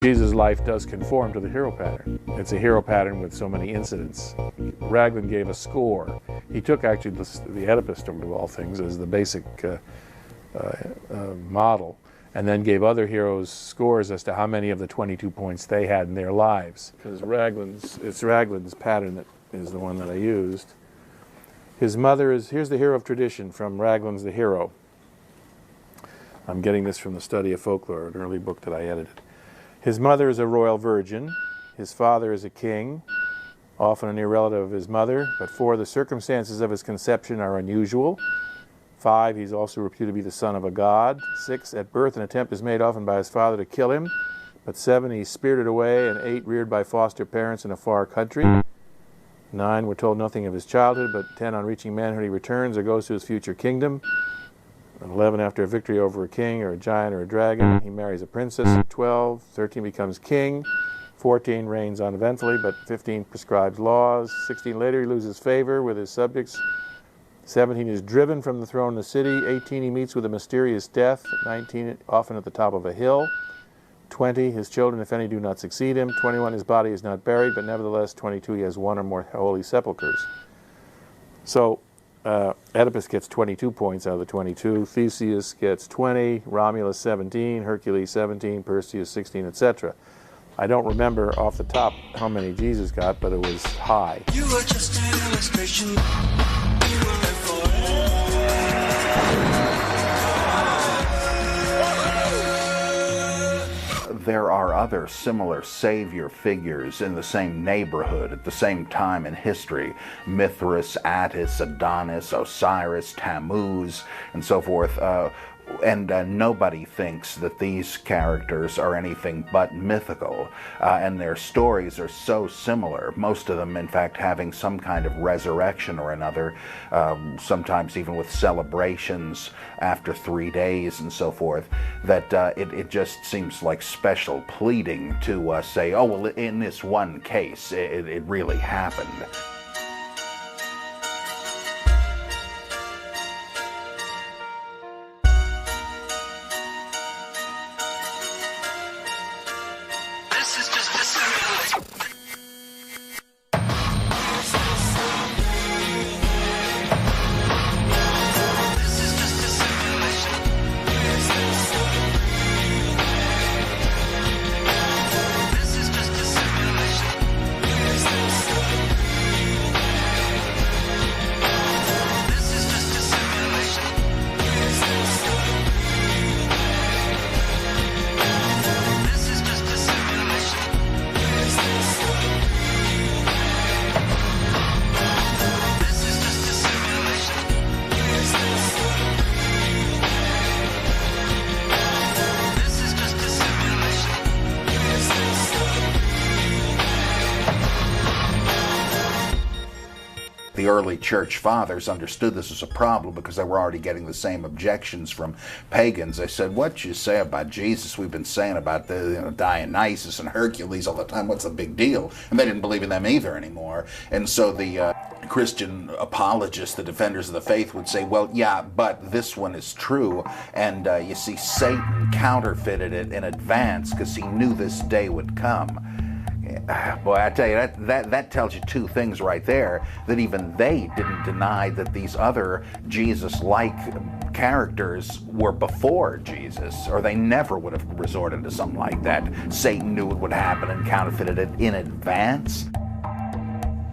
Jesus' life does conform to the hero pattern. It's a hero pattern with so many incidents. Raglan gave a score. He took actually the Oedipus story of all things as the basic model, and then gave other heroes scores as to how many of the 22 points they had in their lives. Because it's Raglan's pattern that is the one that I used. His mother is, here's the hero of tradition from Raglan's The Hero. I'm getting this from the Study of Folklore, an early book that I edited. His mother is a royal virgin. His father is a king, often a near relative of his mother, but 4, the circumstances of his conception are unusual. 5, he's also reputed to be the son of a god. 6, at birth an attempt is made often by his father to kill him, but 7, he's spirited away, and 8, reared by foster parents in a far country. 9, we're told nothing of his childhood, but 10, on reaching manhood he returns or goes to his future kingdom. 11, after a victory over a king or a giant or a dragon, he marries a princess. 12, 13 becomes king. 14, reigns uneventfully, but 15 prescribes laws. 16, later he loses favor with his subjects. 17, is driven from the throne of the city. 18, he meets with a mysterious death. 19, often at the top of a hill. 20, his children, if any, do not succeed him. 21, his body is not buried, but nevertheless, 22, he has 1 or more holy sepulchres. So, Oedipus gets 22 points out of the 22, Theseus gets 20, Romulus 17, Hercules 17, Perseus 16, etc. I don't remember off the top how many Jesus got, but it was high. You were just an illustration. You were There are other similar savior figures in the same neighborhood at the same time in history. Mithras, Attis, Adonis, Osiris, Tammuz, and so forth. And nobody thinks that these characters are anything but mythical, and their stories are so similar, most of them in fact having some kind of resurrection or another, sometimes even with celebrations after 3 days and so forth, that it just seems like special pleading to say, oh well, in this one case it really happened. The early church fathers understood this was a problem because they were already getting the same objections from pagans. They said, what you say about Jesus, we've been saying about the Dionysus and Hercules all the time, what's the big deal? And they didn't believe in them either anymore. And so the Christian apologists, the defenders of the faith, would say, well, yeah, but this one is true. And you see, Satan counterfeited it in advance because he knew this day would come. Boy, I tell you, that tells you two things right there, that even they didn't deny that these other Jesus-like characters were before Jesus, or they never would have resorted to something like that. Satan knew it would happen and counterfeited it in advance.